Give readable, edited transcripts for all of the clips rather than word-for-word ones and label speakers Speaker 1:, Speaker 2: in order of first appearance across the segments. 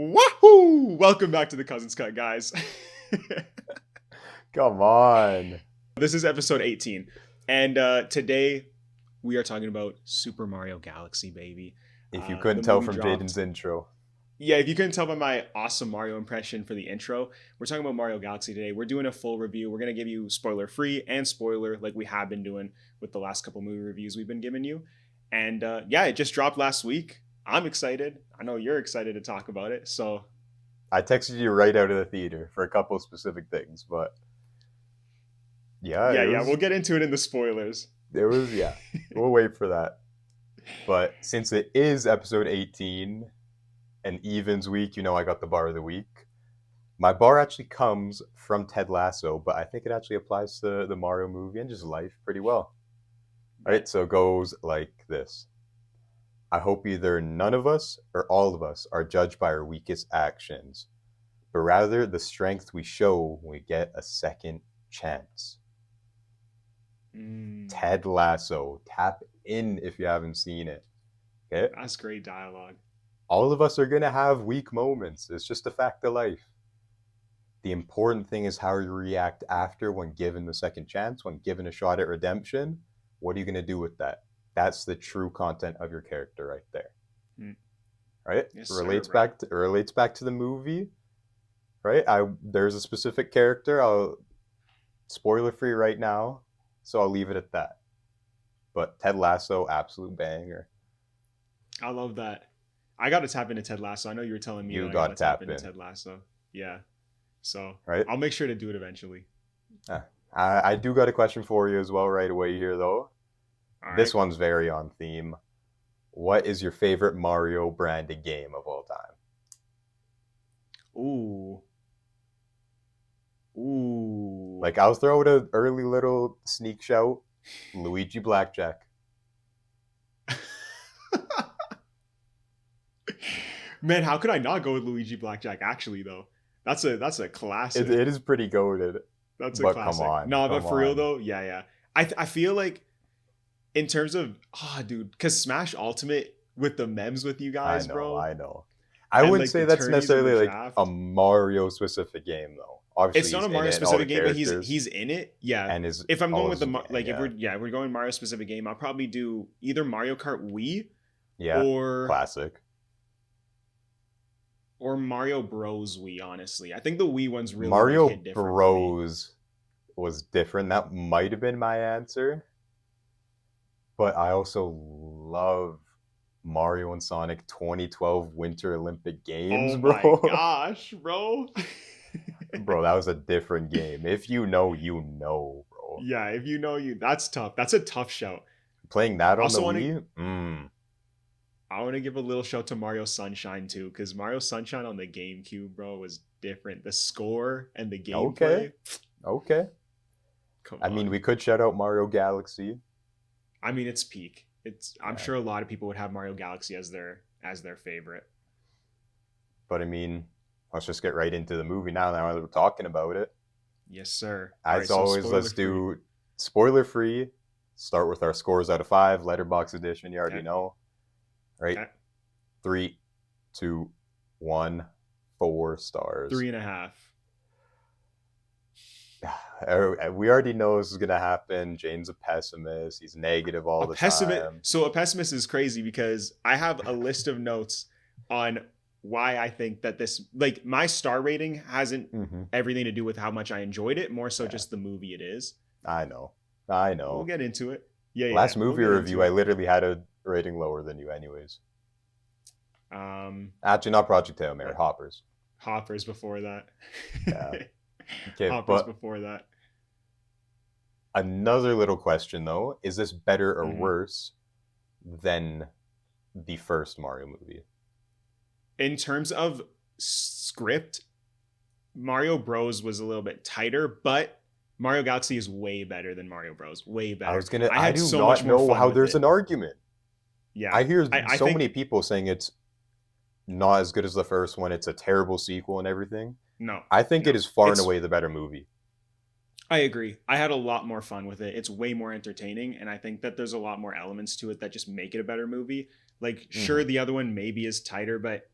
Speaker 1: Wahoo! Welcome back to the Cousins Cut, guys.
Speaker 2: Come on.
Speaker 1: This is episode 18. And today we are talking about Super Mario Galaxy, baby.
Speaker 2: If you
Speaker 1: The
Speaker 2: couldn't tell
Speaker 1: movie
Speaker 2: from
Speaker 1: dropped.
Speaker 2: Jaden's intro,
Speaker 1: Yeah, if you couldn't tell by my awesome Mario impression for the intro, we're talking about Mario Galaxy today. We're doing a full review. We're going to give you spoiler free and spoiler like we have been doing with the last couple movie reviews we've been giving you. And yeah, it just dropped last week. I'm excited. I know you're excited to talk about it. So
Speaker 2: I texted you right out of the theater for a couple specific things, but yeah,
Speaker 1: yeah, we'll get into it in the spoilers.
Speaker 2: we'll wait for that. But since it is episode 18, an evens week, I got the bar of the week. My bar actually comes from Ted Lasso, but I think it actually applies to the Mario movie and just life pretty well. All right, so it goes like this. I hope either none of us or all of us are judged by our weakest actions, but rather the strength we show when we get a second chance. Ted Lasso. Tap in if you haven't seen it. Okay?
Speaker 1: That's great dialogue.
Speaker 2: All of us are going to have weak moments. It's just a fact of life. The important thing is how you react after when given the second chance, when given a shot at redemption. What are you going to do with that? That's the true content of your character right there. Right?
Speaker 1: Yes,
Speaker 2: relates
Speaker 1: sir,
Speaker 2: back to the movie. Right? There's a specific character. I'll spoiler free right now, so I'll leave it at that. But Ted Lasso, absolute banger.
Speaker 1: I love that. I got to tap into Ted Lasso. I know you were telling me
Speaker 2: You
Speaker 1: that
Speaker 2: got
Speaker 1: I got to tap
Speaker 2: tap
Speaker 1: into
Speaker 2: in.
Speaker 1: Ted Lasso. Yeah. So
Speaker 2: Right?
Speaker 1: I'll make sure to do it eventually.
Speaker 2: I do got a question for you as well right away here, though.
Speaker 1: All right.
Speaker 2: This one's very on theme. What is your favorite Mario branded game of all time?
Speaker 1: Ooh.
Speaker 2: Like, I'll throw out an early little sneak shout. Luigi Blackjack.
Speaker 1: Man, how could I not go with Luigi Blackjack? Actually, though, that's a classic.
Speaker 2: It is pretty goated.
Speaker 1: That's a
Speaker 2: But
Speaker 1: classic.
Speaker 2: come on.
Speaker 1: No, but
Speaker 2: come
Speaker 1: for real
Speaker 2: on.
Speaker 1: though, yeah. I feel like in terms of dude, because Smash Ultimate with the memes with you guys, bro.
Speaker 2: I know. I
Speaker 1: And,
Speaker 2: wouldn't
Speaker 1: like,
Speaker 2: say
Speaker 1: the
Speaker 2: that's
Speaker 1: tourneys in
Speaker 2: necessarily
Speaker 1: the
Speaker 2: like
Speaker 1: draft.
Speaker 2: a Mario specific game, though. Obviously,
Speaker 1: It's not a
Speaker 2: he's in
Speaker 1: Mario
Speaker 2: it and all the
Speaker 1: specific game, but
Speaker 2: characters,
Speaker 1: he's in it. Yeah.
Speaker 2: and his
Speaker 1: If I'm
Speaker 2: all
Speaker 1: going with
Speaker 2: his-
Speaker 1: if we're going Mario specific game, I'll probably do either Mario Kart Wii
Speaker 2: yeah,
Speaker 1: or
Speaker 2: classic.
Speaker 1: Mario Bros Wii. Honestly, I think the Wii one's really
Speaker 2: Mario
Speaker 1: hit different for me.
Speaker 2: Bros was different. That might have been my answer, but I also love Mario and Sonic 2012 Winter Olympic Games,
Speaker 1: Oh
Speaker 2: bro.
Speaker 1: my gosh, bro.
Speaker 2: Bro, that was a different game. If you know, bro.
Speaker 1: Yeah, if you know that's tough. That's a tough shout.
Speaker 2: Playing that on
Speaker 1: Also
Speaker 2: the
Speaker 1: wanna-
Speaker 2: Wii,
Speaker 1: I want to give a little shout to Mario Sunshine too, because Mario Sunshine on the GameCube, bro, was different. The score and the gameplay.
Speaker 2: okay.
Speaker 1: Come
Speaker 2: I mean,
Speaker 1: on.
Speaker 2: we could shout out Mario Galaxy.
Speaker 1: I mean, it's peak. I'm
Speaker 2: Yeah.
Speaker 1: sure a lot of people would have Mario Galaxy as their favorite.
Speaker 2: But I mean, let's just get right into the movie now that we're talking about it.
Speaker 1: Yes, sir.
Speaker 2: As always, let's do spoiler free. Start with our scores out of 5, letterbox edition. You already
Speaker 1: Okay.
Speaker 2: know. Right?
Speaker 1: Okay.
Speaker 2: 3, 2, 1, 4 stars.
Speaker 1: 3.5.
Speaker 2: We already know this is gonna happen. Jane's a pessimist. He's negative all the time.
Speaker 1: So a pessimist is crazy because I have a list of notes on why I think that this, like, my star rating hasn't everything to do with how much I enjoyed it, more so just the movie it is.
Speaker 2: I know.
Speaker 1: We'll get into it. Yeah.
Speaker 2: Last
Speaker 1: we'll
Speaker 2: movie
Speaker 1: get
Speaker 2: review,
Speaker 1: into
Speaker 2: I literally had a rating lower than you, anyways.
Speaker 1: it.
Speaker 2: Actually, not Project Hail Mary, Hoppers.
Speaker 1: Hoppers before that.
Speaker 2: Yeah. Okay,
Speaker 1: Hoppers
Speaker 2: but
Speaker 1: before that.
Speaker 2: another little question though: is this better or
Speaker 1: Mhm.
Speaker 2: worse than the first Mario movie?
Speaker 1: In terms of script, Mario Bros was a little bit tighter, but Mario Galaxy is way better than Mario Bros. Way better.
Speaker 2: I
Speaker 1: had
Speaker 2: do
Speaker 1: so
Speaker 2: not
Speaker 1: much more
Speaker 2: know
Speaker 1: fun
Speaker 2: how
Speaker 1: with
Speaker 2: there's
Speaker 1: it.
Speaker 2: an argument.
Speaker 1: Yeah.
Speaker 2: I hear
Speaker 1: I
Speaker 2: so
Speaker 1: think-
Speaker 2: many people saying it's not as good as the first one. It's a terrible sequel and everything.
Speaker 1: No.
Speaker 2: I think
Speaker 1: No.
Speaker 2: it is far and
Speaker 1: It's-
Speaker 2: away the better movie.
Speaker 1: I agree. I had a lot more fun with it. It's way more entertaining, and I think that there's a lot more elements to it that just make it a better movie. Like, sure, the other one maybe is tighter, but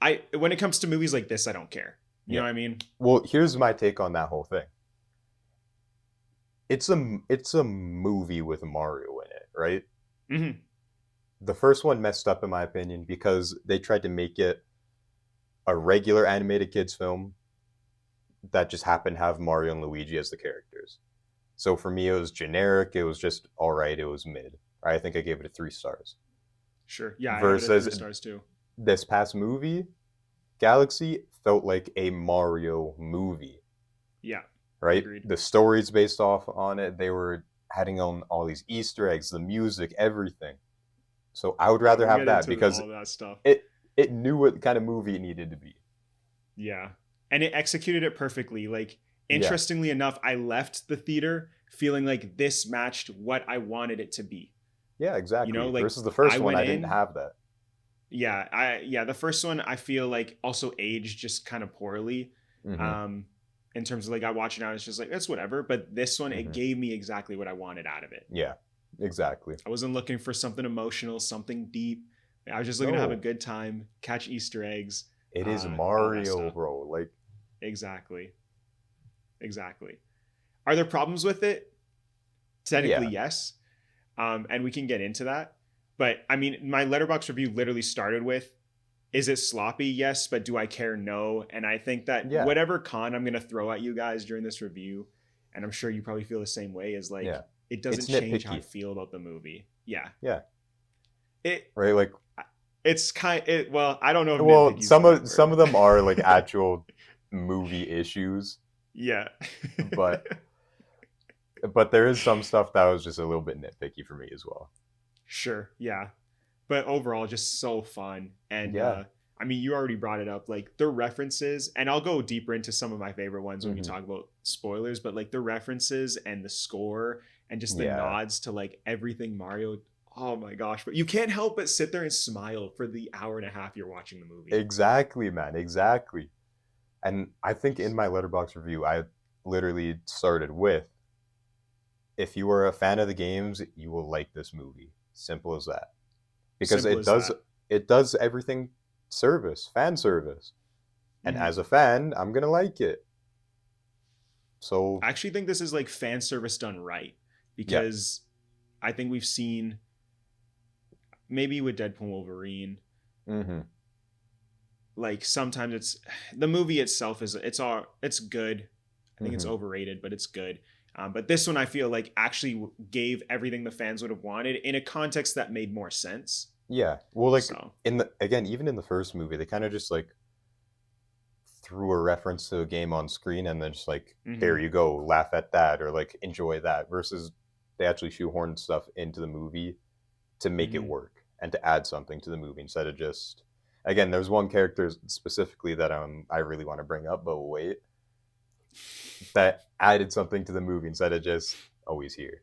Speaker 1: when it comes to movies like this, I don't care. You
Speaker 2: Yeah.
Speaker 1: know what I mean?
Speaker 2: Well, here's my take on that whole thing. It's a movie with Mario in it, right?
Speaker 1: Hmm.
Speaker 2: The first one messed up in my opinion because they tried to make it a regular animated kids film that just happened to have Mario and Luigi as the characters. So for me, it was generic. It was just all right. It was mid. I think I gave it a 3 stars.
Speaker 1: Sure. Yeah, I have it at
Speaker 2: Versus
Speaker 1: 3 stars too.
Speaker 2: this past movie, Galaxy felt like a Mario movie,
Speaker 1: Yeah,
Speaker 2: right?
Speaker 1: agreed.
Speaker 2: The stories based off on it, they were adding on all these Easter eggs, the music, everything. So I would rather
Speaker 1: We'll
Speaker 2: have
Speaker 1: get
Speaker 2: that
Speaker 1: into
Speaker 2: because
Speaker 1: all that stuff.
Speaker 2: it knew what kind of movie it needed to be.
Speaker 1: Yeah. And it executed it perfectly. Like,
Speaker 2: Yeah.
Speaker 1: interestingly enough, I left the theater feeling like this matched what I wanted it to be.
Speaker 2: Yeah, exactly.
Speaker 1: You know, like,
Speaker 2: Versus the first
Speaker 1: I
Speaker 2: one,
Speaker 1: went
Speaker 2: I didn't
Speaker 1: in.
Speaker 2: have that.
Speaker 1: Yeah, the first one I feel like also aged just kind of poorly.
Speaker 2: Hmm.
Speaker 1: In terms of like I watch it now, it's just like it's whatever. But this one, it
Speaker 2: Hmm.
Speaker 1: gave me exactly what I wanted out of it.
Speaker 2: Yeah, exactly.
Speaker 1: I wasn't looking for something emotional, something deep. I was just looking to have a
Speaker 2: No,
Speaker 1: good time, catch Easter eggs,
Speaker 2: it is
Speaker 1: all that
Speaker 2: Mario,
Speaker 1: stuff.
Speaker 2: bro. Like,
Speaker 1: Exactly. Exactly. Are there problems with it? Technically,
Speaker 2: yeah,
Speaker 1: yes. And we can get into that. But I mean, my letterbox review literally started with, is it sloppy? Yes, but do I care? No. And I think that
Speaker 2: yeah,
Speaker 1: whatever con I'm going to throw at you guys during this review, and I'm sure you probably feel the same way, is like,
Speaker 2: yeah.
Speaker 1: it
Speaker 2: It's
Speaker 1: doesn't change how I
Speaker 2: nitpicky.
Speaker 1: feel about the movie. Yeah.
Speaker 2: Yeah,
Speaker 1: It,
Speaker 2: right. Like,
Speaker 1: it's well, I don't know if
Speaker 2: well,
Speaker 1: nitpicky is the right
Speaker 2: some
Speaker 1: word.
Speaker 2: of them are like actual movie issues,
Speaker 1: Yeah.
Speaker 2: but there is some stuff that was just a little bit nitpicky for me as well.
Speaker 1: Sure. Yeah. But overall, just so fun. And
Speaker 2: Yeah.
Speaker 1: I mean, you already brought it up, like the references, and I'll go deeper into some of my favorite ones when we
Speaker 2: Hmm.
Speaker 1: talk about spoilers, but like the references and the score and just the
Speaker 2: Yeah.
Speaker 1: nods to like everything Mario. Oh my gosh. But you can't help but sit there and smile for the hour and a half you're watching the movie.
Speaker 2: Exactly, man. Exactly. And I think in my letterbox review, I literally started with, if you are a fan of the games, you will like this movie. Simple as that. Because
Speaker 1: Simple as that.
Speaker 2: it does everything fan service. And
Speaker 1: Mhm.
Speaker 2: as a fan, I'm gonna like it. So
Speaker 1: I actually think this is like fan service done right
Speaker 2: yeah.
Speaker 1: because I think we've seen maybe with Deadpool Wolverine,
Speaker 2: Hmm.
Speaker 1: like sometimes it's the movie itself is it's good. I think it's
Speaker 2: Hmm.
Speaker 1: overrated, but it's good. But this one I feel like actually gave everything the fans would have wanted in a context that made more sense.
Speaker 2: Yeah. Well, like
Speaker 1: So
Speaker 2: even in the first movie, they kind of just like threw a reference to a game on screen and then just like,
Speaker 1: mhm.
Speaker 2: here you go, laugh at that or like enjoy that. Versus they actually shoehorned stuff into the movie to make it
Speaker 1: Mhm.
Speaker 2: work and to add something to the movie instead of just, again, there's one character specifically that I really want to bring up, but wait, that added something to the movie instead of just always here,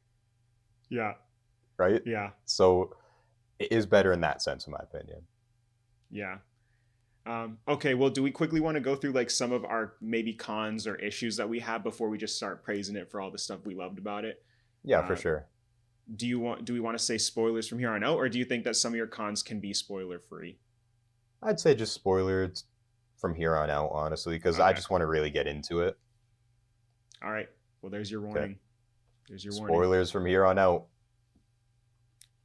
Speaker 1: Yeah,
Speaker 2: right?
Speaker 1: yeah,
Speaker 2: So it is better in that sense, in my opinion.
Speaker 1: yeah. Okay, well, do we quickly want to go through like some of our maybe cons or issues that we have before we just start praising it for all the stuff we loved about it?
Speaker 2: Yeah, for
Speaker 1: Uh,
Speaker 2: sure.
Speaker 1: do we want to say spoilers from here on out, or do you think that some of your cons can be spoiler free?
Speaker 2: I'd say just spoilers from here on out, honestly, because I
Speaker 1: Okay.
Speaker 2: just want to really get into it.
Speaker 1: All right. Well, there's your
Speaker 2: Okay.
Speaker 1: warning. There's your warning.
Speaker 2: Spoilers from here on out.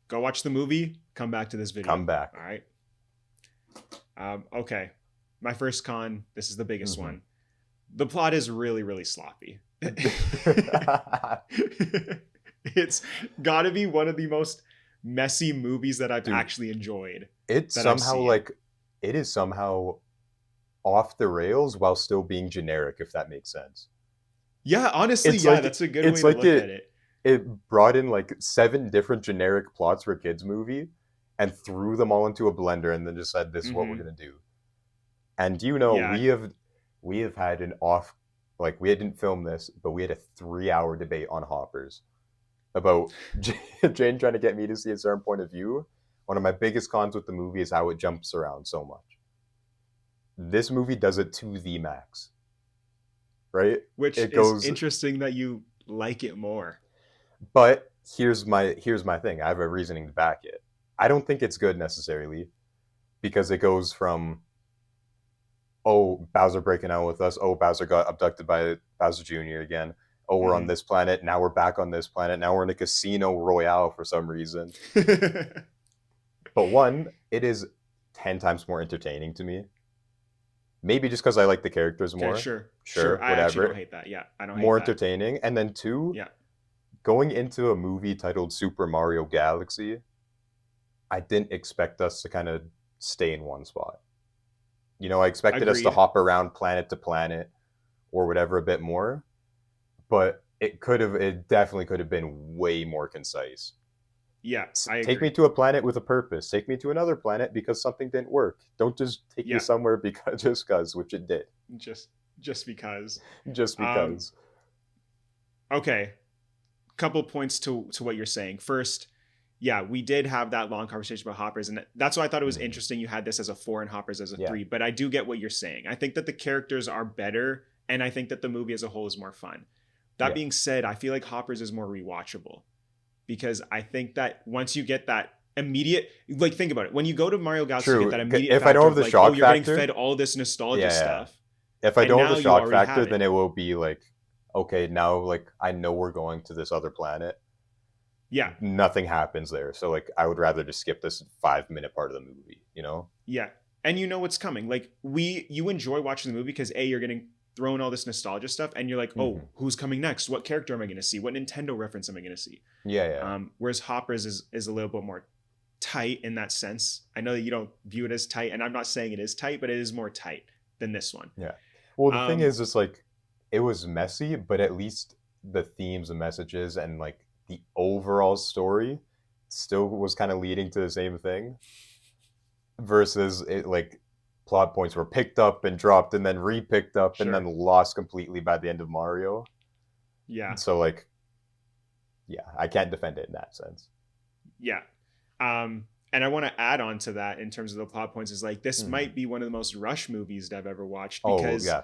Speaker 1: Go watch the movie. Come back to this video.
Speaker 2: Come back.
Speaker 1: All right. Okay. My first con. This is the biggest
Speaker 2: Hmm.
Speaker 1: one. The plot is really, really sloppy. It's got to be one of the most messy movies that I've
Speaker 2: Dude,
Speaker 1: actually enjoyed
Speaker 2: it's
Speaker 1: that I've
Speaker 2: somehow
Speaker 1: seen.
Speaker 2: like it is somehow off the rails while still being generic, if that makes sense.
Speaker 1: Yeah, honestly,
Speaker 2: It's
Speaker 1: yeah,
Speaker 2: like
Speaker 1: that's a good way
Speaker 2: it's
Speaker 1: to
Speaker 2: like
Speaker 1: look at it.
Speaker 2: it brought in like 7 different generic plots for a kids movie and threw them all into a blender and then just said this is what we're
Speaker 1: Hmm.
Speaker 2: gonna do. And
Speaker 1: Yeah.
Speaker 2: we have had an off, like we didn't film this, but we had a 3 hour debate on Hoppers about Jane trying to get me to see a certain point of view. One of my biggest cons with the movie is how it jumps around so much. This movie does it to the max, right?
Speaker 1: Which
Speaker 2: It
Speaker 1: is
Speaker 2: goes,
Speaker 1: interesting that you like it more.
Speaker 2: but here's my thing. I have a reasoning to back it. I don't think it's good necessarily because it goes from oh, Bowser breaking out with us. Oh, Bowser got abducted by Bowser Jr. again. Oh, we're on
Speaker 1: Hmm.
Speaker 2: this planet. Now we're back on this planet. Now we're in a casino royale for some reason. But one, it is 10 times more entertaining to me. Maybe just because I like the characters
Speaker 1: Okay,
Speaker 2: more.
Speaker 1: sure, sure.
Speaker 2: Sure,
Speaker 1: I actually don't
Speaker 2: whatever.
Speaker 1: hate that. Yeah, I don't hate
Speaker 2: More
Speaker 1: that.
Speaker 2: entertaining. And then two,
Speaker 1: Yeah,
Speaker 2: going into a movie titled Super Mario Galaxy, I didn't expect us to kind of stay in one spot. I expected us to
Speaker 1: agreed.
Speaker 2: hop around planet to planet or whatever a bit more, but it definitely could have been way more concise.
Speaker 1: Yeah, I
Speaker 2: Take me
Speaker 1: agree.
Speaker 2: to a planet with a purpose. Take me to another planet because something didn't work. Don't just take me
Speaker 1: Yeah,
Speaker 2: somewhere because just cause, which it did,
Speaker 1: just just because.
Speaker 2: just
Speaker 1: Um,
Speaker 2: because.
Speaker 1: okay, couple points to what you're saying. First, yeah, we did have that long conversation about hoppers, and that's why I thought it was
Speaker 2: Mhm.
Speaker 1: interesting you had this as a 4 and hoppers as a
Speaker 2: Yeah,
Speaker 1: 3. But I do get what you're saying. I think that the characters are better, and I think that the movie as a whole is more fun. That
Speaker 2: yeah,
Speaker 1: being said, I feel like hoppers is more rewatchable because I think that once you get that immediate, like, think about it, when you go to Mario Galaxy, you get
Speaker 2: true.
Speaker 1: that immediate
Speaker 2: If I
Speaker 1: factor
Speaker 2: don't have
Speaker 1: of
Speaker 2: the
Speaker 1: like, oh,
Speaker 2: shock
Speaker 1: you're getting
Speaker 2: factor,
Speaker 1: fed all this nostalgia
Speaker 2: yeah, yeah.
Speaker 1: stuff,
Speaker 2: If I
Speaker 1: and
Speaker 2: don't have
Speaker 1: now
Speaker 2: the
Speaker 1: you
Speaker 2: shock
Speaker 1: already
Speaker 2: factor,
Speaker 1: have
Speaker 2: then
Speaker 1: it.
Speaker 2: it will be like, okay, now like I know we're going to this other planet.
Speaker 1: Yeah,
Speaker 2: Nothing happens there, so like I would rather just skip this 5 minute part of the movie.
Speaker 1: yeah, and you know what's coming. Like, you enjoy watching the movie because a, you're getting thrown all this nostalgia stuff, and you're like, oh,
Speaker 2: Hmm.
Speaker 1: who's coming next? What character am I going to see? What Nintendo reference am I going to see?
Speaker 2: Yeah, yeah.
Speaker 1: Whereas Hoppers is a little bit more tight in that sense. I know that you don't view it as tight, and I'm not saying it is tight, but it is more tight than this one.
Speaker 2: Yeah. Well, the thing
Speaker 1: Um,
Speaker 2: is, it's like it was messy, but at least the themes and messages and like the overall story still was kind of leading to the same thing. Versus it like plot points were picked up and dropped and then re-picked up and then
Speaker 1: sure,
Speaker 2: lost completely by the end of Mario.
Speaker 1: yeah,
Speaker 2: So like, yeah, I can't defend it in that sense.
Speaker 1: yeah. And I want to add on to that in terms of the plot points is like this
Speaker 2: Hmm.
Speaker 1: might be one of the most rush movies that I've ever watched
Speaker 2: Oh
Speaker 1: because
Speaker 2: yeah.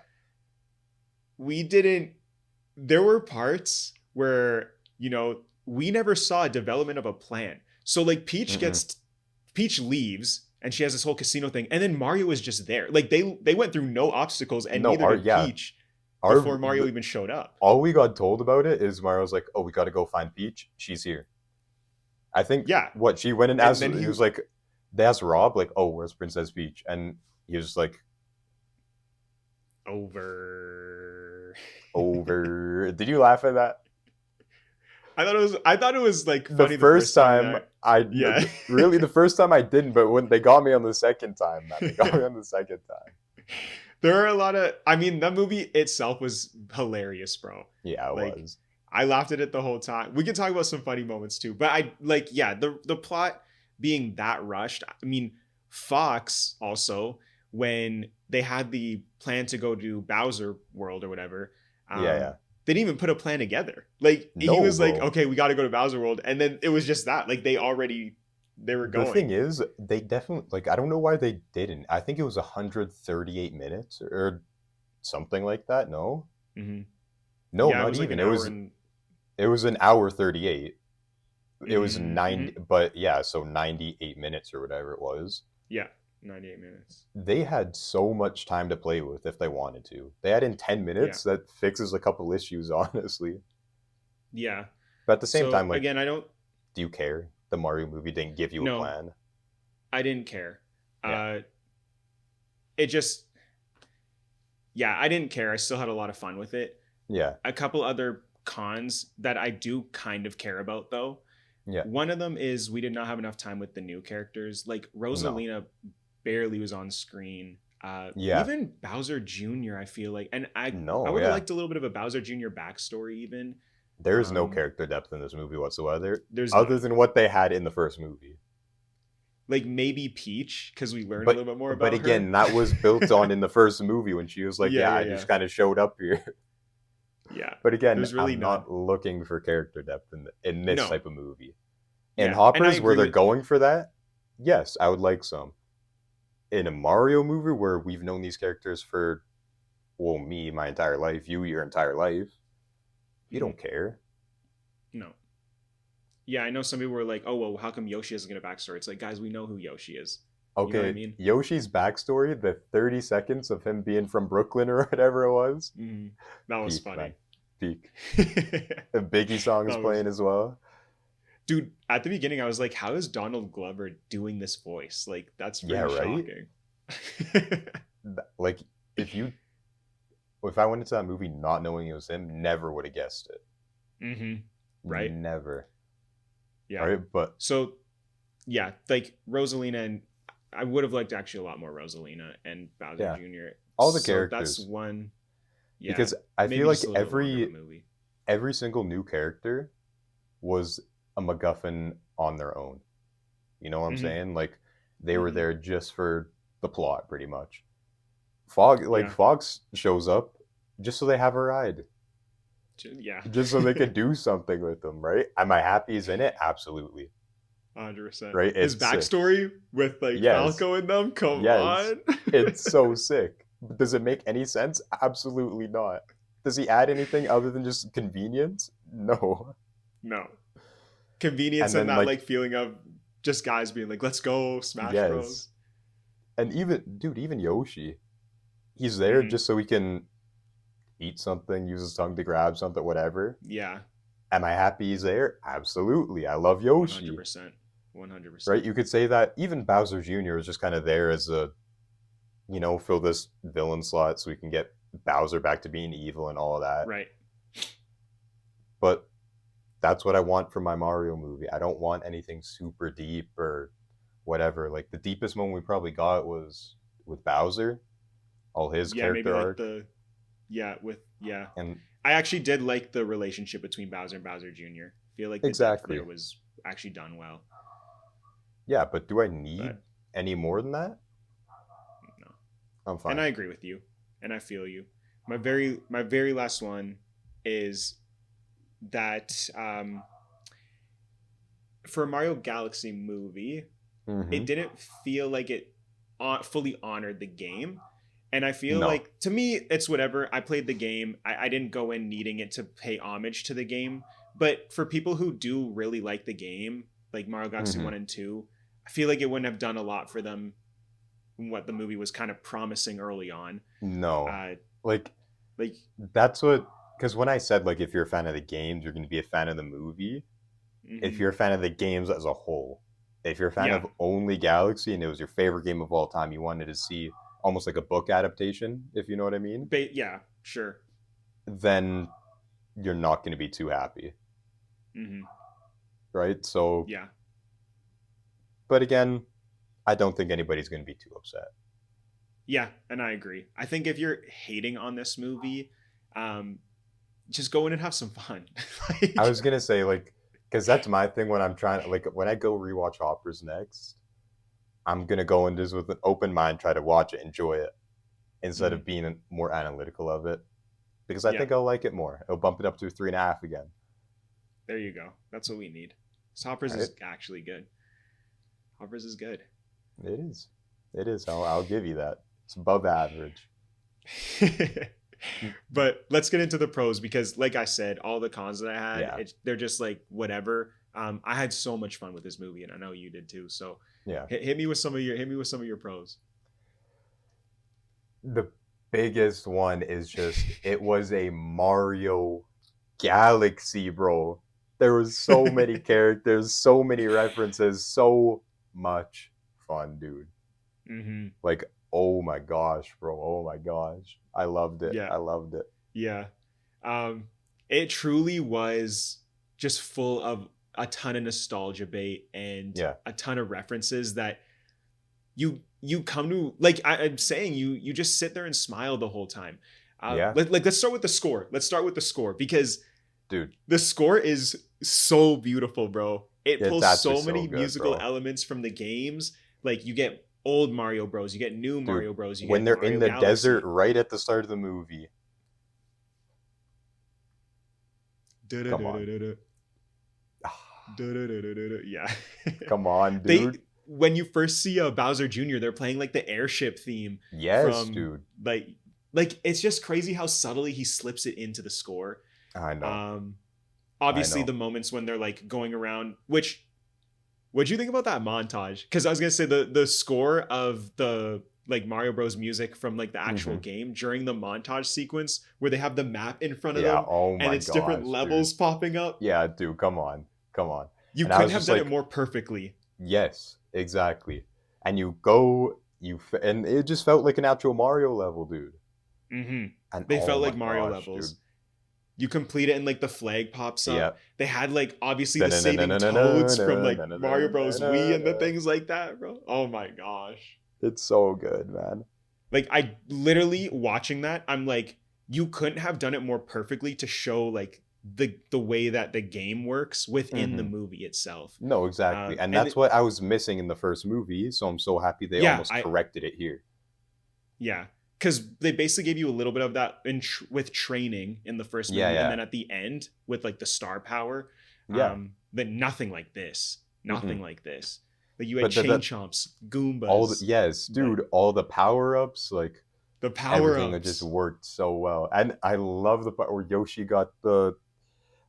Speaker 1: we didn't. There were parts where we never saw a development of a plan. So like
Speaker 2: Mm-mm.
Speaker 1: Peach leaves and she has this whole casino thing, and then Mario is just there. Like they went through no obstacles, and
Speaker 2: No,
Speaker 1: neither
Speaker 2: our
Speaker 1: did
Speaker 2: yeah,
Speaker 1: Peach
Speaker 2: our
Speaker 1: before Mario even showed up.
Speaker 2: all we got told about it is Mario's like, "Oh, we got to go find Peach. She's here." I think
Speaker 1: Yeah,
Speaker 2: what she went and
Speaker 1: and
Speaker 2: asked.
Speaker 1: then
Speaker 2: He was like, they asked Rob like, "Oh, where's Princess Peach?" And he was like,
Speaker 1: over.
Speaker 2: "Over." Did you laugh at that?
Speaker 1: I thought it was like
Speaker 2: The
Speaker 1: funny the
Speaker 2: first
Speaker 1: first time
Speaker 2: time
Speaker 1: that
Speaker 2: I
Speaker 1: yeah.
Speaker 2: really the first time I didn't, but when they got me on the second time, man, they got me on the second time.
Speaker 1: There are a lot of, I mean, that movie itself was hilarious, bro.
Speaker 2: Yeah, it
Speaker 1: Like,
Speaker 2: was.
Speaker 1: I laughed at it the whole time. We can talk about some funny moments too, but I like, yeah, the plot being that rushed. I mean, Fox also, when they had the plan to go to Bowser World or whatever,
Speaker 2: Yeah, yeah.
Speaker 1: they didn't even put a plan together. Like, he
Speaker 2: No,
Speaker 1: was like,
Speaker 2: bro.
Speaker 1: okay, we got to go to Bowser World, and then it was just that. Like, they were
Speaker 2: The thing
Speaker 1: going.
Speaker 2: is, they definitely like. I don't know why they didn't. I think it was 138 minutes or something like that. No,
Speaker 1: Hmm.
Speaker 2: no,
Speaker 1: Yeah, it
Speaker 2: not
Speaker 1: was like
Speaker 2: even.
Speaker 1: an
Speaker 2: It
Speaker 1: hour
Speaker 2: was
Speaker 1: and.
Speaker 2: it was an hour 38. It was
Speaker 1: Mm-hmm.
Speaker 2: 90, but yeah, so 98 minutes or whatever it was.
Speaker 1: Yeah, 98 minutes.
Speaker 2: They had so much time to play with if they wanted to. They had in 10
Speaker 1: Yeah.
Speaker 2: minutes that fixes a couple issues, honestly.
Speaker 1: Yeah.
Speaker 2: But at the same
Speaker 1: So
Speaker 2: time, like,
Speaker 1: again, I don't.
Speaker 2: do you care? The Mario movie didn't give you a
Speaker 1: No,
Speaker 2: plan.
Speaker 1: I didn't care.
Speaker 2: Yeah,
Speaker 1: Uh, it just. Yeah, I didn't care. I still had a lot of fun with it.
Speaker 2: yeah,
Speaker 1: A couple other cons that I do kind of care about, though.
Speaker 2: yeah.
Speaker 1: One of them is we did not have enough time with the new characters. Like
Speaker 2: No,
Speaker 1: Rosalina barely was on screen.
Speaker 2: yeah,
Speaker 1: Even Bowser Jr. I feel like, and I
Speaker 2: no,
Speaker 1: would have
Speaker 2: yeah.
Speaker 1: liked a little bit of a Bowser Jr. backstory even.
Speaker 2: There is no
Speaker 1: Um,
Speaker 2: character depth in this movie whatsoever,
Speaker 1: there's
Speaker 2: other
Speaker 1: none.
Speaker 2: than what they had in the first movie.
Speaker 1: Like maybe Peach because we learned a
Speaker 2: But
Speaker 1: little bit more
Speaker 2: but
Speaker 1: about her.
Speaker 2: again, that was built on in the first movie when she was like,
Speaker 1: Yeah,
Speaker 2: "Yeah,
Speaker 1: yeah,
Speaker 2: I
Speaker 1: yeah,
Speaker 2: just kind of showed up here."
Speaker 1: yeah.
Speaker 2: But again,
Speaker 1: There's really
Speaker 2: I'm
Speaker 1: none.
Speaker 2: not looking for character depth in this
Speaker 1: No,
Speaker 2: type of movie. In
Speaker 1: yeah, and I
Speaker 2: Hoppers, where
Speaker 1: agree
Speaker 2: they're
Speaker 1: with.
Speaker 2: going for that, yes, I would like some. In a Mario movie where we've known these characters for, well, me, my entire life, you, your entire life, you
Speaker 1: Mhm.
Speaker 2: don't care.
Speaker 1: No, yeah, I know some people were like, "Oh well, how come Yoshi doesn't get a backstory?" It's like, guys, we know who Yoshi is. You know what I
Speaker 2: Okay,
Speaker 1: mean?
Speaker 2: Yoshi's backstory, the 30 seconds of him being from Brooklyn or whatever it was,
Speaker 1: Hmm. That was
Speaker 2: peak,
Speaker 1: funny.
Speaker 2: man. Peak.
Speaker 1: That
Speaker 2: The Biggie song is
Speaker 1: was,
Speaker 2: playing as well.
Speaker 1: dude. At the beginning, I was like, "How is Donald Glover doing this voice? Like, that's
Speaker 2: Yeah,
Speaker 1: pretty
Speaker 2: right?
Speaker 1: shocking."
Speaker 2: Like, if you, if I went into that movie not knowing it was him, never would have guessed it.
Speaker 1: Hmm. Right?
Speaker 2: Never.
Speaker 1: Yeah.
Speaker 2: Right? But
Speaker 1: So yeah, like Rosalina, and I would have liked actually a lot more Rosalina and Bowser
Speaker 2: yeah,
Speaker 1: Jr.
Speaker 2: all the
Speaker 1: So that's
Speaker 2: characters.
Speaker 1: one. Yeah,
Speaker 2: Because I feel
Speaker 1: maybe
Speaker 2: like
Speaker 1: just a little bit longer of a movie.
Speaker 2: every single new character was a MacGuffin on their own. You know what I'm
Speaker 1: Hmm.
Speaker 2: saying? Like they were
Speaker 1: Hmm.
Speaker 2: there just for the plot, pretty much.
Speaker 1: Yeah,
Speaker 2: Fox shows up just so they have a ride,
Speaker 1: yeah,
Speaker 2: just so they could do something with them, right? Am I happy he's in it? Absolutely,
Speaker 1: 100%.
Speaker 2: right?
Speaker 1: His
Speaker 2: It's sick.
Speaker 1: backstory with like
Speaker 2: Yes,
Speaker 1: Falco and them. Come
Speaker 2: yes,
Speaker 1: on.
Speaker 2: it's so sick. But does it make any sense? Absolutely not. Does he add anything other than just convenience? No.
Speaker 1: No convenience
Speaker 2: And
Speaker 1: and
Speaker 2: then
Speaker 1: that
Speaker 2: like
Speaker 1: like feeling of just guys being like, "Let's go, Smash
Speaker 2: yes,
Speaker 1: Bros."
Speaker 2: and even dude, even Yoshi, he's there
Speaker 1: Hmm.
Speaker 2: just so he can eat something, use his tongue to grab something, whatever.
Speaker 1: Yeah,
Speaker 2: Am I happy he's there? Absolutely. I love
Speaker 1: one hundred
Speaker 2: Yoshi.
Speaker 1: percent, 100%.
Speaker 2: Right? You could say that even Bowser Jr. is just kind of there as a, fill this villain slot so we can get Bowser back to being evil and all of that.
Speaker 1: Right.
Speaker 2: But that's what I want from my Mario movie. I don't want anything super deep or whatever. Like the deepest moment we probably got was with Bowser, all his
Speaker 1: Yeah, maybe
Speaker 2: character
Speaker 1: like
Speaker 2: arc.
Speaker 1: the yeah with yeah.
Speaker 2: And
Speaker 1: I actually did like the relationship between Bowser and Bowser Jr. Feel like the depth
Speaker 2: exactly.
Speaker 1: there was actually done well,
Speaker 2: Yeah, but do I need
Speaker 1: but
Speaker 2: any more than that?
Speaker 1: no.
Speaker 2: I'm
Speaker 1: And
Speaker 2: fine.
Speaker 1: I agree with you, and I feel you. My very last one is that for a Mario Galaxy movie,
Speaker 2: Mm-hmm.
Speaker 1: it didn't feel like it fully honored the game. And I feel
Speaker 2: No.
Speaker 1: like to me, it's whatever. I played the game. I didn't go in needing it to pay homage to the game. But for people who do really like the game, like Mario Galaxy
Speaker 2: Mm-hmm.
Speaker 1: 1 and 2, I feel like it wouldn't have done a lot for them what the movie was kind of promising early on.
Speaker 2: No.
Speaker 1: Uh,
Speaker 2: Like
Speaker 1: like,
Speaker 2: that's what because when I said like if you're a fan of the games, you're going to be a fan of the movie. If
Speaker 1: mhm.
Speaker 2: you're a fan of the games as a whole, if you're a fan
Speaker 1: Yeah,
Speaker 2: of only Galaxy and it was your favorite game of all time, you wanted to see almost like a book adaptation, if you know what I mean,
Speaker 1: yeah, sure.
Speaker 2: then you're not going to be too happy,
Speaker 1: Hmm.
Speaker 2: right? So,
Speaker 1: Yeah,
Speaker 2: but again, I don't think anybody's going to be too upset.
Speaker 1: yeah, and I agree. I think if you're hating on this movie, um, just go in and have some fun.
Speaker 2: I
Speaker 1: Like,
Speaker 2: was going to say like because that's my thing when I'm trying like when I go rewatch Hoppers next, I'm going to go in just with an open mind, try to watch it, enjoy it instead
Speaker 1: mhm.
Speaker 2: of being more analytical of it because I
Speaker 1: Yeah,
Speaker 2: think I'll like it more. It'll bump it up to 3.5 again.
Speaker 1: there you go. That's what we need. Hoppers
Speaker 2: Right?
Speaker 1: is actually good. Hoppers is good.
Speaker 2: It is. It is. I'll give you that. It's above average.
Speaker 1: But let's get into the pros because, like I said, all the cons that I had,
Speaker 2: Yeah.
Speaker 1: they're just like whatever. I had so much fun with this movie, and I know you did too. So
Speaker 2: Yeah.
Speaker 1: hit me with some of your pros.
Speaker 2: The biggest one is just it was a Mario Galaxy, bro. There was so many characters, so many references, so much fun, dude.
Speaker 1: Hmm.
Speaker 2: Like, oh my gosh, bro. Oh my gosh. I loved it.
Speaker 1: Yeah,
Speaker 2: I loved it.
Speaker 1: yeah. Um, it truly was just full of a ton of nostalgia bait and
Speaker 2: Yeah.
Speaker 1: a ton of references that you come to like I'm saying you just sit there and smile the whole time.
Speaker 2: Yeah.
Speaker 1: Let's start with the score. Let's start with the score because
Speaker 2: Dude,
Speaker 1: the score is so beautiful, bro. It
Speaker 2: it's
Speaker 1: pulls
Speaker 2: actually
Speaker 1: so
Speaker 2: so
Speaker 1: many
Speaker 2: good,
Speaker 1: musical
Speaker 2: bro.
Speaker 1: elements from the games. Like you get old Mario Bros, you get new
Speaker 2: Dude,
Speaker 1: Mario Bros, you
Speaker 2: when
Speaker 1: get
Speaker 2: they're in
Speaker 1: Mario
Speaker 2: the desert
Speaker 1: Galaxy.
Speaker 2: right at the start of the movie, come on.
Speaker 1: Yeah.
Speaker 2: Come on,
Speaker 1: They
Speaker 2: dude.
Speaker 1: when you first see Bowser Jr., they're playing like the airship theme
Speaker 2: Yes,
Speaker 1: from
Speaker 2: dude.
Speaker 1: like it's just crazy how subtly he slips it into the score.
Speaker 2: I know.
Speaker 1: Um
Speaker 2: I
Speaker 1: Obviously
Speaker 2: know.
Speaker 1: the moments when they're like going around, which What'd you think about that montage? Because I was gonna say the score of the like Mario Bros music from like the actual
Speaker 2: Hmm.
Speaker 1: game during the montage sequence where they have the map in front of
Speaker 2: Yeah.
Speaker 1: them
Speaker 2: Oh
Speaker 1: and
Speaker 2: my
Speaker 1: it's different
Speaker 2: gosh, dude.
Speaker 1: levels popping up.
Speaker 2: Yeah, dude. Come on, come on.
Speaker 1: You
Speaker 2: And I
Speaker 1: couldn't
Speaker 2: was
Speaker 1: have
Speaker 2: just
Speaker 1: done it
Speaker 2: like,
Speaker 1: more perfectly.
Speaker 2: yes, exactly. And you go, and it just felt like an actual Mario level, dude.
Speaker 1: Hmm.
Speaker 2: And
Speaker 1: They
Speaker 2: oh
Speaker 1: felt
Speaker 2: my
Speaker 1: like Mario
Speaker 2: gosh, dude.
Speaker 1: levels. You complete it and like the flag pops
Speaker 2: Yeah.
Speaker 1: up. They had like obviously the saving toads from like Mario Bros. Wii and the
Speaker 2: It's
Speaker 1: things like that, bro. Oh my gosh.
Speaker 2: so good, man.
Speaker 1: Like I literally watching that, I'm like, you couldn't have done it more perfectly to show like the way that the game works within the
Speaker 2: Hmm.
Speaker 1: movie itself.
Speaker 2: No, exactly. And
Speaker 1: And
Speaker 2: that's what I was missing in the first movie, so I'm so happy they
Speaker 1: yeah,
Speaker 2: almost corrected it here.
Speaker 1: yeah, because they basically gave you a little bit of that with training in the first
Speaker 2: Yeah,
Speaker 1: movie, and
Speaker 2: yeah.
Speaker 1: then at the end with like the star power,
Speaker 2: Yeah.
Speaker 1: then nothing like this,
Speaker 2: Mm-mm.
Speaker 1: nothing like this. Like you had
Speaker 2: But
Speaker 1: chain chomps,
Speaker 2: all the,
Speaker 1: Goombas,
Speaker 2: yes,
Speaker 1: like
Speaker 2: dude, all the power-ups, like
Speaker 1: the power
Speaker 2: everything that just
Speaker 1: ups.
Speaker 2: worked so well. And I love the part where Yoshi got the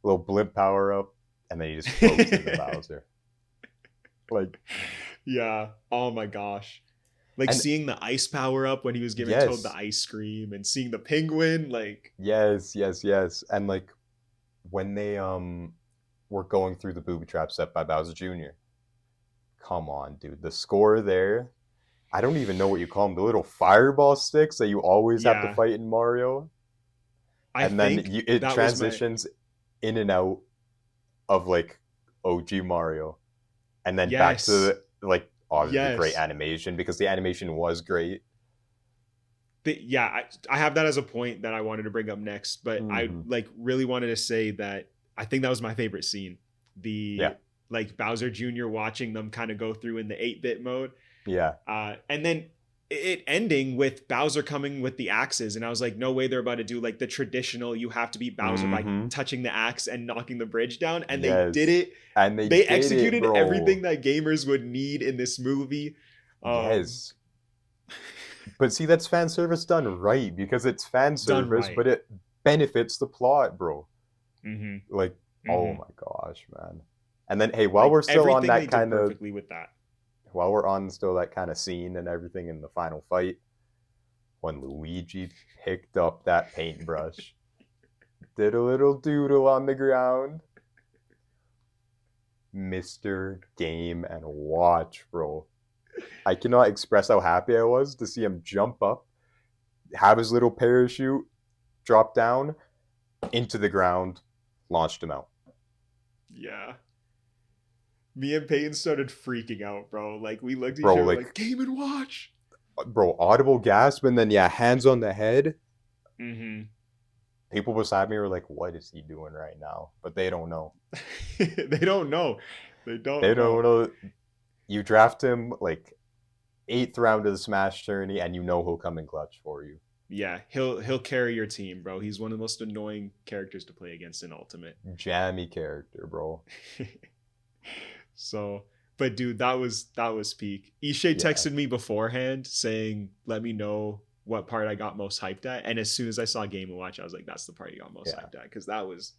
Speaker 2: little blimp power-up and then he just floats into Bowser. Like,
Speaker 1: Yeah. Oh my gosh. Like
Speaker 2: and
Speaker 1: seeing the ice power up when he was giving Toad the
Speaker 2: yes,
Speaker 1: ice cream and seeing the penguin, like
Speaker 2: yes, yes, yes. And like when they were going through the booby trap set by Bowser Jr. Come on, dude. The score there, I don't even know what you call them. The little fireball sticks that you always have to
Speaker 1: yeah.
Speaker 2: fight in Mario.
Speaker 1: I
Speaker 2: And then
Speaker 1: think
Speaker 2: it
Speaker 1: that was my
Speaker 2: transitions in and out of like OG Mario. And then back
Speaker 1: yes.
Speaker 2: to like obviously great
Speaker 1: Yes.
Speaker 2: animation because the animation was great.
Speaker 1: Yeah, I have that as a point that I wanted to bring up next, but I
Speaker 2: Hmm.
Speaker 1: like really wanted to say that I think that was my favorite scene.
Speaker 2: Yeah,
Speaker 1: The like Bowser Jr. watching them kind of go through in the 8-bit mode.
Speaker 2: yeah.
Speaker 1: And then it ending with Bowser coming with the axes. And I was like, no way they're about to do like the traditional, you have to beat Bowser by
Speaker 2: Hmm.
Speaker 1: touching the axe and knocking the bridge down. And they did
Speaker 2: Yes.
Speaker 1: it.
Speaker 2: And they
Speaker 1: They
Speaker 2: did it,
Speaker 1: executed
Speaker 2: bro.
Speaker 1: everything that gamers would need in this movie. Um,
Speaker 2: Yes. But see, that's fan service done right because it's fan
Speaker 1: done
Speaker 2: service,
Speaker 1: right.
Speaker 2: but it benefits the plot, bro.
Speaker 1: Hmm.
Speaker 2: Like, oh
Speaker 1: Hmm.
Speaker 2: my gosh, man. And then, hey, while
Speaker 1: Like
Speaker 2: we're still on
Speaker 1: everything they
Speaker 2: that
Speaker 1: did
Speaker 2: kind of,
Speaker 1: perfectly with that.
Speaker 2: while we're on still that kind of scene and everything in the final fight, when Luigi picked up that paintbrush, did a little doodle on the ground, Mr. Game and Watch, bro. I cannot express how happy I was to see him jump up, have his little parachute, drop down into the ground, launched him out.
Speaker 1: Yeah. Me and Peyton started freaking out, bro. Like we looked at each
Speaker 2: Bro,
Speaker 1: other
Speaker 2: like,
Speaker 1: like Game and Watch.
Speaker 2: bro, audible gasp, and then, yeah, hands on the head.
Speaker 1: Hmm.
Speaker 2: People beside me were like, what is he doing right now? But they don't know.
Speaker 1: They don't know. They
Speaker 2: They
Speaker 1: don't
Speaker 2: don't
Speaker 1: know.
Speaker 2: know. You draft him like eighth round of the Smash tourney, and you know he'll come in clutch for you.
Speaker 1: Yeah, he'll carry your team, bro. He's one of the most annoying characters to play against in Ultimate.
Speaker 2: Jammy character, bro.
Speaker 1: So, but dude, that was peak. Ishay
Speaker 2: Yeah,
Speaker 1: texted me beforehand saying, "Let me know what part I got most hyped at." And as soon as I saw Game and Watch, I was like, "That's the part you got most
Speaker 2: yeah,
Speaker 1: hyped at," because that was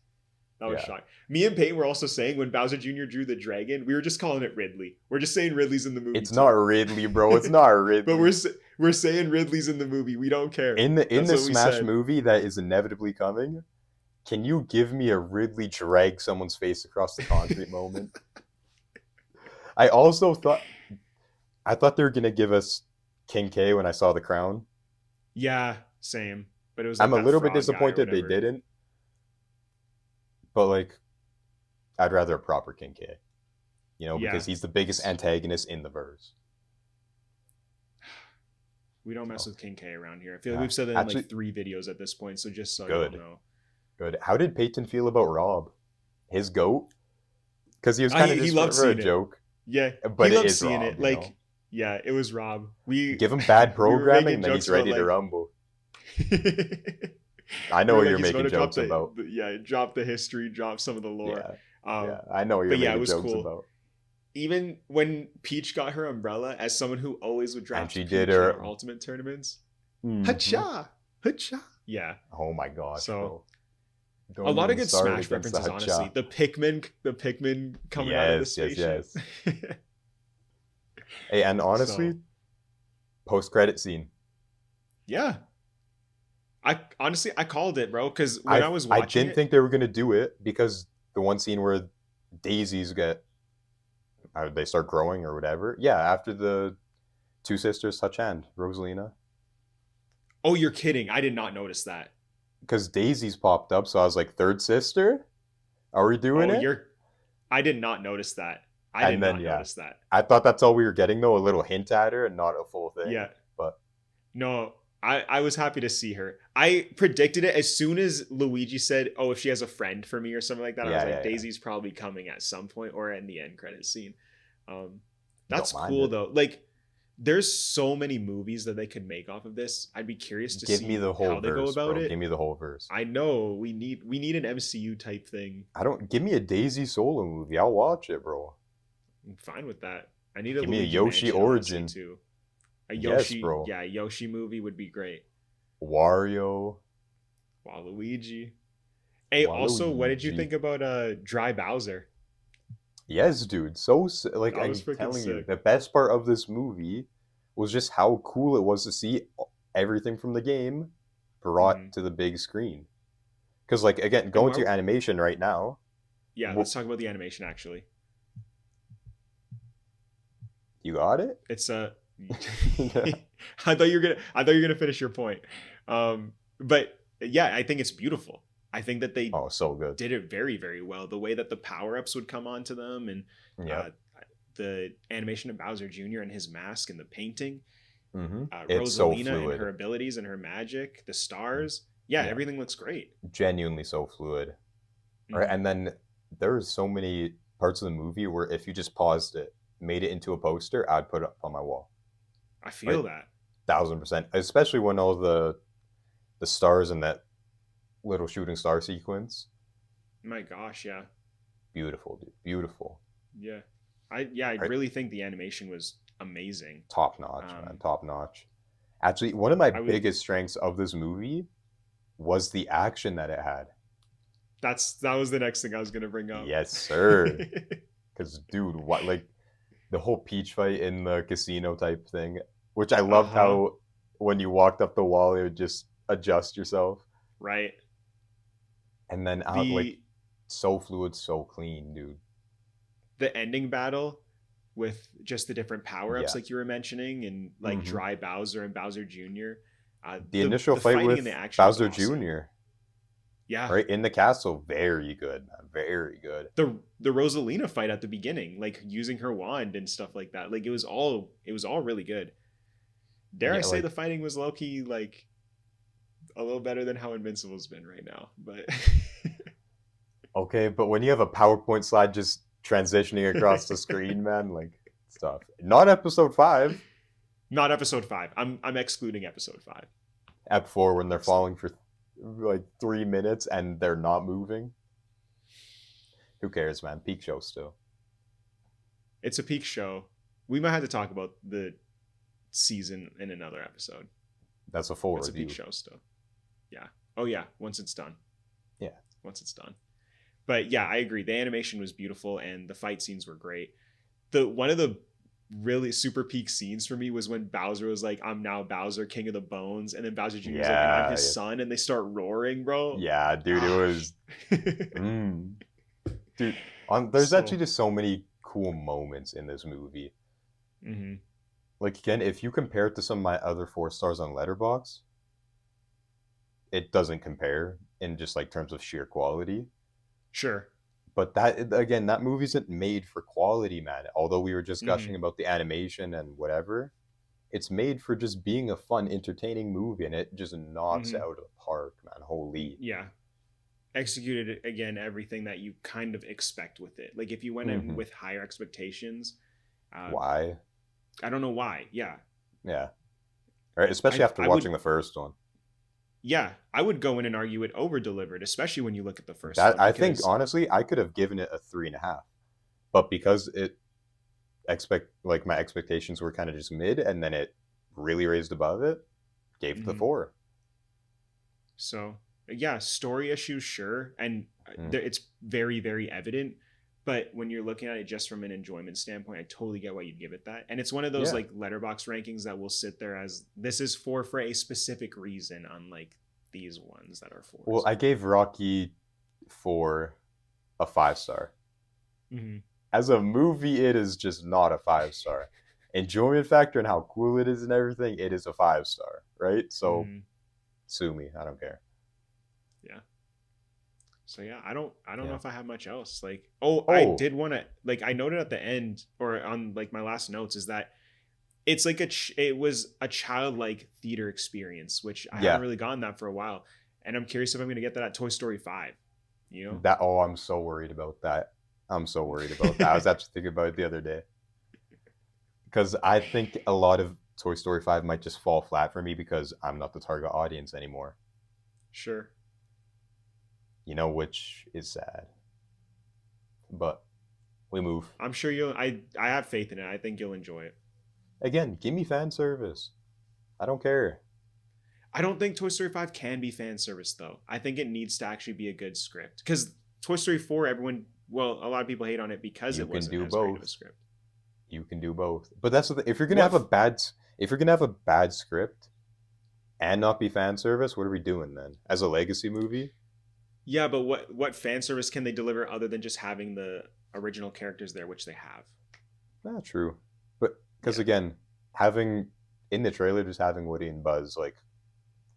Speaker 2: yeah.
Speaker 1: shocking. Me and Peyton were also saying when Bowser Jr. drew the dragon, we were just calling it Ridley. We're just saying Ridley's in the movie
Speaker 2: It's not
Speaker 1: too.
Speaker 2: Ridley, bro. It's not
Speaker 1: But
Speaker 2: Ridley.
Speaker 1: we're saying Ridley's in the movie. We don't care.
Speaker 2: In
Speaker 1: That's
Speaker 2: the
Speaker 1: what we
Speaker 2: Smash
Speaker 1: said.
Speaker 2: movie that is inevitably coming, can you give me a Ridley drag someone's face across the concrete moment? I also thought they were gonna give us King K when I saw the crown.
Speaker 1: Yeah, same. But it was like
Speaker 2: I'm a
Speaker 1: that
Speaker 2: little bit
Speaker 1: frog guy or
Speaker 2: disappointed they
Speaker 1: whatever.
Speaker 2: didn't, but like I'd rather a proper King K,
Speaker 1: Yeah,
Speaker 2: because he's the biggest
Speaker 1: it's
Speaker 2: antagonist in the verse.
Speaker 1: we don't mess
Speaker 2: So
Speaker 1: with King K around here. I feel like
Speaker 2: yeah,
Speaker 1: we've said that in
Speaker 2: actually,
Speaker 1: like 3 videos at this point. So just so y'all
Speaker 2: good,
Speaker 1: know,
Speaker 2: good. How did Peyton feel about Rob, his goat? Because he was kind of
Speaker 1: he
Speaker 2: just
Speaker 1: loved
Speaker 2: for a
Speaker 1: seeing it.
Speaker 2: joke,
Speaker 1: Yeah, he
Speaker 2: but it
Speaker 1: loved
Speaker 2: is
Speaker 1: seeing
Speaker 2: Rob.
Speaker 1: it. Like, yeah, it was Rob. We
Speaker 2: Give him bad
Speaker 1: we were
Speaker 2: programming,
Speaker 1: making
Speaker 2: and then he's
Speaker 1: jokes about
Speaker 2: ready to
Speaker 1: like
Speaker 2: rumble. I
Speaker 1: we
Speaker 2: know
Speaker 1: were
Speaker 2: what
Speaker 1: like
Speaker 2: you're
Speaker 1: he's about
Speaker 2: making
Speaker 1: to drop
Speaker 2: jokes
Speaker 1: the,
Speaker 2: about.
Speaker 1: yeah, drop the history, drop some of the lore.
Speaker 2: Yeah,
Speaker 1: Um,
Speaker 2: yeah, I know what you're
Speaker 1: but yeah, it
Speaker 2: making
Speaker 1: was
Speaker 2: jokes
Speaker 1: cool.
Speaker 2: about.
Speaker 1: Even when Peach got her umbrella, as someone who always would
Speaker 2: And
Speaker 1: draft
Speaker 2: she did
Speaker 1: Peach in
Speaker 2: her.
Speaker 1: our ultimate tournaments,
Speaker 2: Mhm.
Speaker 1: hacha, hacha. Yeah.
Speaker 2: Oh my gosh,
Speaker 1: So
Speaker 2: bro.
Speaker 1: A
Speaker 2: Don't
Speaker 1: lot of
Speaker 2: even
Speaker 1: good
Speaker 2: start
Speaker 1: Smash
Speaker 2: against
Speaker 1: references,
Speaker 2: the
Speaker 1: honestly.
Speaker 2: Hacha.
Speaker 1: The Pikmin coming out of the
Speaker 2: Yes, yes,
Speaker 1: spaceship.
Speaker 2: yes. Hey, and honestly,
Speaker 1: So
Speaker 2: post-credit scene.
Speaker 1: yeah, I honestly I called it, bro, because when
Speaker 2: I
Speaker 1: I was
Speaker 2: I
Speaker 1: watching
Speaker 2: didn't
Speaker 1: it,
Speaker 2: think they were gonna do it because the one scene where daisies get they start growing or whatever. Yeah, after the two sisters touch hand, Rosalina,
Speaker 1: oh, you're kidding! I did not notice that.
Speaker 2: because daisies popped up, so I was like, third sister, are we doing
Speaker 1: Oh,
Speaker 2: it?
Speaker 1: I did not notice that. I did
Speaker 2: And then
Speaker 1: not
Speaker 2: yeah,
Speaker 1: notice that.
Speaker 2: I thought that's all we were getting though, a little hint at her and not a full thing.
Speaker 1: Yeah,
Speaker 2: But
Speaker 1: no, I was happy to see her. I predicted it as soon as Luigi said, "Oh, if she has a friend for me or something like that." I was
Speaker 2: yeah,
Speaker 1: like,
Speaker 2: yeah, yeah,
Speaker 1: Daisy's probably coming at some point or in the end credit scene. Um,
Speaker 2: don't
Speaker 1: that's
Speaker 2: mind
Speaker 1: cool
Speaker 2: it.
Speaker 1: though. Like, there's so many movies that they could make off of this. I'd be curious to
Speaker 2: Give me
Speaker 1: see
Speaker 2: the whole
Speaker 1: how they go
Speaker 2: verse,
Speaker 1: about
Speaker 2: bro. Give
Speaker 1: it.
Speaker 2: me the whole verse.
Speaker 1: I know we need an MCU type thing.
Speaker 2: I don't give me a Daisy solo movie. I'll watch it, bro.
Speaker 1: I'm fine with that. I need a
Speaker 2: Give me a
Speaker 1: Luigi
Speaker 2: Yoshi
Speaker 1: Mansion, honestly,
Speaker 2: origin.
Speaker 1: too. A
Speaker 2: Yes,
Speaker 1: Yoshi,
Speaker 2: bro.
Speaker 1: yeah, a Yoshi movie would be great.
Speaker 2: Wario,
Speaker 1: Waluigi. Hey, also, what did you
Speaker 2: Waluigi.
Speaker 1: think about Dry Bowser?
Speaker 2: Yes, dude. Like
Speaker 1: That was
Speaker 2: I'm
Speaker 1: freaking
Speaker 2: telling you,
Speaker 1: sick.
Speaker 2: the best part of this movie was just how cool it was to see everything from the game
Speaker 1: Hmm.
Speaker 2: brought to the big screen. Because, like, again,
Speaker 1: And
Speaker 2: going to
Speaker 1: why?
Speaker 2: your animation right now.
Speaker 1: Yeah, let's talk about the animation. Actually,
Speaker 2: You got it?
Speaker 1: it's
Speaker 2: Yeah.
Speaker 1: I thought you were gonna finish your point. But yeah, I think it's beautiful. I think that they
Speaker 2: Oh, so good.
Speaker 1: did it very, very well. The way that the power ups would come onto them, and
Speaker 2: Yeah.
Speaker 1: uh, the animation of Bowser Jr. and his mask and the painting,
Speaker 2: It's so
Speaker 1: Rosalina and her
Speaker 2: fluid.
Speaker 1: abilities and her magic, the stars. Yeah,
Speaker 2: Yeah.
Speaker 1: everything looks great.
Speaker 2: Genuinely so fluid. Right?
Speaker 1: Hmm.
Speaker 2: And then there's so many parts of the movie where if you just paused it, made it into a poster, I'd put it up on my wall.
Speaker 1: I feel
Speaker 2: Right?
Speaker 1: that.
Speaker 2: 1000%. Especially when all the stars in that little shooting star sequence.
Speaker 1: My gosh, yeah,
Speaker 2: Beautiful, dude. Beautiful.
Speaker 1: yeah. I
Speaker 2: Right?
Speaker 1: really think the animation was amazing.
Speaker 2: Top notch, man.
Speaker 1: Um,
Speaker 2: Top notch. Actually, one of my
Speaker 1: I would.
Speaker 2: biggest strengths of this movie was the action that it had.
Speaker 1: That was the next thing I was gonna bring up.
Speaker 2: Yes, sir. Because, dude, what, like, the whole Peach fight in the casino type thing, which I
Speaker 1: Uh
Speaker 2: loved
Speaker 1: huh.
Speaker 2: how when you walked up the wall, it would just adjust yourself.
Speaker 1: Right.
Speaker 2: And then out, like,
Speaker 1: The
Speaker 2: so fluid, so clean, dude.
Speaker 1: the ending battle with just the different power ups
Speaker 2: Yeah.
Speaker 1: like you were mentioning, and like
Speaker 2: hmm
Speaker 1: Dry Bowser and Bowser Jr.
Speaker 2: The initial
Speaker 1: The
Speaker 2: fight
Speaker 1: fighting and the
Speaker 2: with
Speaker 1: action was
Speaker 2: Bowser
Speaker 1: awesome.
Speaker 2: Jr.,
Speaker 1: Yeah.
Speaker 2: right, in the castle, very good, man. Very good.
Speaker 1: The Rosalina fight at the beginning, like using her wand and stuff like that. Like it was all really good. Dare I
Speaker 2: Yeah,
Speaker 1: say
Speaker 2: like,
Speaker 1: the fighting was low key like a little better than how Invincible's been right now. But
Speaker 2: okay, but when you have a PowerPoint slide just transitioning across the screen, man, like, stuff. Not episode 5,
Speaker 1: not episode 5. I'm excluding episode 5.
Speaker 2: ep 4 when they're
Speaker 1: Excellent.
Speaker 2: falling for like 3 minutes and they're not moving. Who cares, man? Peak show still.
Speaker 1: It's a peak show. We might have to talk about the season in another episode.
Speaker 2: That's a full
Speaker 1: It's a peak
Speaker 2: review.
Speaker 1: show still. Yeah. Oh yeah, once it's done.
Speaker 2: Yeah.
Speaker 1: Once it's done. But yeah, I agree. The animation was beautiful and the fight scenes were great. The one of the really super peak scenes for me was when Bowser was like, "I'm now Bowser, King of the Bones," and then Bowser Jr. is like, "And I'm
Speaker 2: Yeah,
Speaker 1: his son," and they start roaring, bro.
Speaker 2: yeah, dude, it was.
Speaker 1: Gosh.
Speaker 2: Mm. Dude, there's actually
Speaker 1: So,
Speaker 2: just so many cool moments in this movie.
Speaker 1: mhm.
Speaker 2: Like, again, if you compare it to some of my other 4 stars on Letterbox, it doesn't compare in just like terms of sheer quality.
Speaker 1: Sure.
Speaker 2: But that, again, that movie isn't made for quality, man. Although we were just gushing
Speaker 1: Mhm.
Speaker 2: about the animation and whatever, it's made for just being a fun, entertaining movie, and it just knocks it
Speaker 1: Mhm.
Speaker 2: out of the park, man. Holy.
Speaker 1: Yeah. Executed again everything that you kind of expect with it. Like if you went in
Speaker 2: hmm
Speaker 1: with higher expectations, uh,
Speaker 2: Why?
Speaker 1: I don't know why. Yeah,
Speaker 2: Yeah. Right. Especially after
Speaker 1: I
Speaker 2: watching
Speaker 1: would
Speaker 2: the first one.
Speaker 1: I would go in and argue it over delivered, especially when you look at the first
Speaker 2: That
Speaker 1: one
Speaker 2: I think
Speaker 1: because
Speaker 2: honestly, I could have given it a 3.5, but because it my expectations were kind of just mid, and then it really raised above it, gave it the
Speaker 1: mhm.
Speaker 2: 4.
Speaker 1: So yeah, story issues, sure, and
Speaker 2: Mm.
Speaker 1: it's very, very evident. But when you're looking at it just from an enjoyment standpoint, I totally get why you'd give it that. And it's one of those
Speaker 2: Yeah.
Speaker 1: like letterbox rankings that will sit there as this is for a specific reason, unlike these ones that are
Speaker 2: Well,
Speaker 1: fours.
Speaker 2: I gave Rocky 4 a 5 star.
Speaker 1: Mm-hmm.
Speaker 2: As a movie, it is just not a 5 star. Enjoyment factor and how cool it is and everything, it is a 5 star, right? So
Speaker 1: Mm-hmm.
Speaker 2: sue me, I don't care.
Speaker 1: Yeah. So yeah, I don't know
Speaker 2: Yeah.
Speaker 1: if I have much else. Like, oh, I
Speaker 2: Oh,
Speaker 1: did want to like I noted at the end or on like my last notes is that it's like it was a childlike theater experience, which I haven't
Speaker 2: yeah.
Speaker 1: really gotten that for a while, and I'm curious if I'm going to get that at Toy Story 5. You know?
Speaker 2: That I'm so worried about that. I'm so worried about that. I was actually thinking about it the other day. Because I think a lot of Toy Story 5 might just fall flat for me because I'm not the target audience anymore.
Speaker 1: Sure.
Speaker 2: Which is sad. But we move.
Speaker 1: I'm sure you'll. I have faith in it. I think you'll enjoy it.
Speaker 2: Again, give me fan service. I don't care.
Speaker 1: I don't think Toy Story 5 can be fan service though. I think it needs to actually be a good script because Toy Story 4, a lot of people hate on it because
Speaker 2: You
Speaker 1: it
Speaker 2: can
Speaker 1: wasn't
Speaker 2: do
Speaker 1: as great of a
Speaker 2: both.
Speaker 1: script.
Speaker 2: You can do both. But that's the thing. If you're gonna
Speaker 1: What?
Speaker 2: have a bad script and not be fan service, what are we doing then? As a legacy movie?
Speaker 1: Yeah, but what fan service can they deliver other than just having the original characters there, which they have?
Speaker 2: Not true. But because
Speaker 1: Yeah,
Speaker 2: again, having in the trailer just having Woody and Buzz like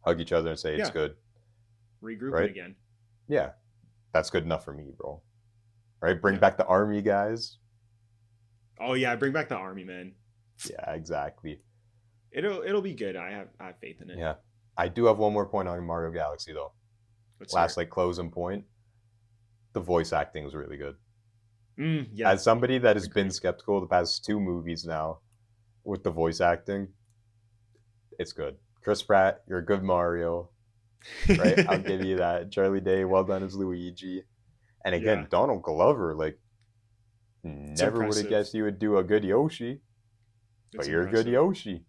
Speaker 2: hug each other and say it's
Speaker 1: yeah,
Speaker 2: good,
Speaker 1: regrouping
Speaker 2: right?
Speaker 1: again.
Speaker 2: Yeah, that's good enough for me, bro. Right? Bring
Speaker 1: Yeah.
Speaker 2: back the army guys.
Speaker 1: Oh yeah, bring back the army, man.
Speaker 2: Yeah, exactly.
Speaker 1: It'll be good. I have faith in it.
Speaker 2: Yeah. I do have one more point on Mario Galaxy though.
Speaker 1: Let's
Speaker 2: Last
Speaker 1: hear
Speaker 2: like closing point. The voice acting is really good.
Speaker 1: it. Yeah,
Speaker 2: As somebody that has been
Speaker 1: agreed.
Speaker 2: skeptical the past 2 movies now with the voice acting, it's good. Chris Pratt, you're a good Mario, right? I'll give you that. Charlie Day, well done as Luigi. And
Speaker 1: Yeah,
Speaker 2: again, Donald Glover, like,
Speaker 1: it's
Speaker 2: never would have
Speaker 1: impressive.
Speaker 2: guessed you would do a good Yoshi, but
Speaker 1: It's
Speaker 2: you're a good
Speaker 1: impressive.
Speaker 2: Yoshi.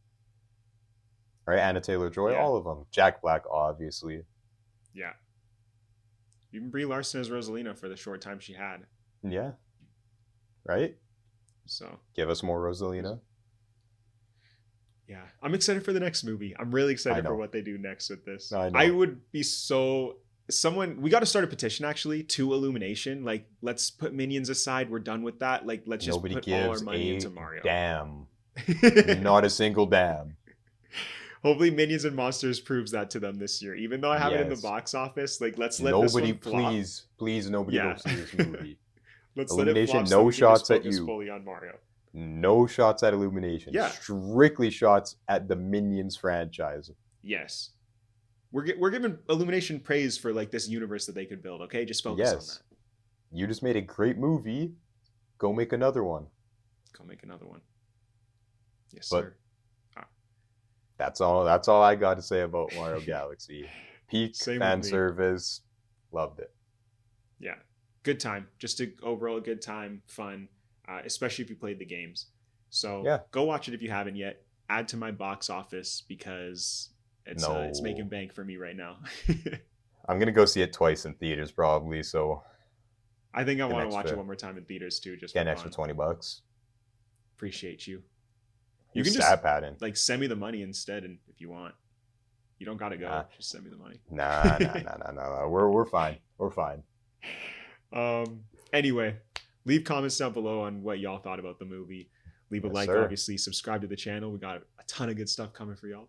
Speaker 2: Right? Anna Taylor-Joy,
Speaker 1: Yeah,
Speaker 2: all of them. Jack Black, obviously.
Speaker 1: yeah. Even Brie Larson as Rosalina for the short time she had.
Speaker 2: Yeah, right?
Speaker 1: So
Speaker 2: Give us more Rosalina.
Speaker 1: yeah, I'm excited for the next movie. I'm really
Speaker 2: I
Speaker 1: excited for
Speaker 2: know.
Speaker 1: what they do next with this.
Speaker 2: I
Speaker 1: I
Speaker 2: know.
Speaker 1: would be so someone. We got to start a petition actually to Illumination. Like, let's put Minions aside. We're done with that. Like, let's just
Speaker 2: Nobody
Speaker 1: put all our
Speaker 2: gives
Speaker 1: money
Speaker 2: a
Speaker 1: into Mario.
Speaker 2: damn. Not a single damn.
Speaker 1: Hopefully, Minions and Monsters proves that to them this year. Even though I have it in the
Speaker 2: Yes.
Speaker 1: box office, like let's let this
Speaker 2: Nobody,
Speaker 1: one flop.
Speaker 2: please, nobody
Speaker 1: Yeah,
Speaker 2: go see this movie.
Speaker 1: let's let it
Speaker 2: Illumination,
Speaker 1: flop so
Speaker 2: no
Speaker 1: we can just
Speaker 2: shots at
Speaker 1: focus
Speaker 2: you.
Speaker 1: fully on Mario.
Speaker 2: No shots at Illumination.
Speaker 1: Yeah.
Speaker 2: Strictly shots at the Minions franchise.
Speaker 1: Yes, we're giving Illumination praise for like this universe that they could build. Okay, just focus on
Speaker 2: Yes.
Speaker 1: that.
Speaker 2: You just made a great movie. Go make another one.
Speaker 1: Go make another one. Yes,
Speaker 2: But
Speaker 1: sir.
Speaker 2: that's all I got to say about Mario Galaxy. Peak
Speaker 1: Same
Speaker 2: fan
Speaker 1: with me.
Speaker 2: service. Loved it.
Speaker 1: Yeah, good time. Just a overall good time, fun, especially if you played the games. So
Speaker 2: Yeah.
Speaker 1: go watch it if you haven't yet. Add to my box office because it's making
Speaker 2: No.
Speaker 1: bank for me right now.
Speaker 2: I'm gonna go see it twice in theaters probably, so
Speaker 1: I think I
Speaker 2: Get an
Speaker 1: want to watch it
Speaker 2: extra-
Speaker 1: one more time in theaters too, just
Speaker 2: get
Speaker 1: for
Speaker 2: an extra
Speaker 1: fun.
Speaker 2: $20.
Speaker 1: Appreciate you.
Speaker 2: You
Speaker 1: You can
Speaker 2: can
Speaker 1: just
Speaker 2: stat padding.
Speaker 1: like send me the money instead, and if you want, you don't gotta go.
Speaker 2: Nah.
Speaker 1: Just send me the money.
Speaker 2: Nah. We're fine. We're fine.
Speaker 1: Anyway, leave comments down below on what y'all thought about the movie. Leave a
Speaker 2: Yes,
Speaker 1: like,
Speaker 2: sir.
Speaker 1: obviously. Subscribe to the channel. We got a ton of good stuff coming for y'all.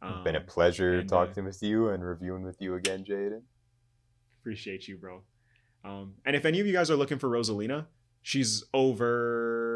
Speaker 2: It's been a pleasure
Speaker 1: and,
Speaker 2: talking with you and reviewing with you again, Jaden.
Speaker 1: Appreciate you, bro. And if any of you guys are looking for Rosalina, she's over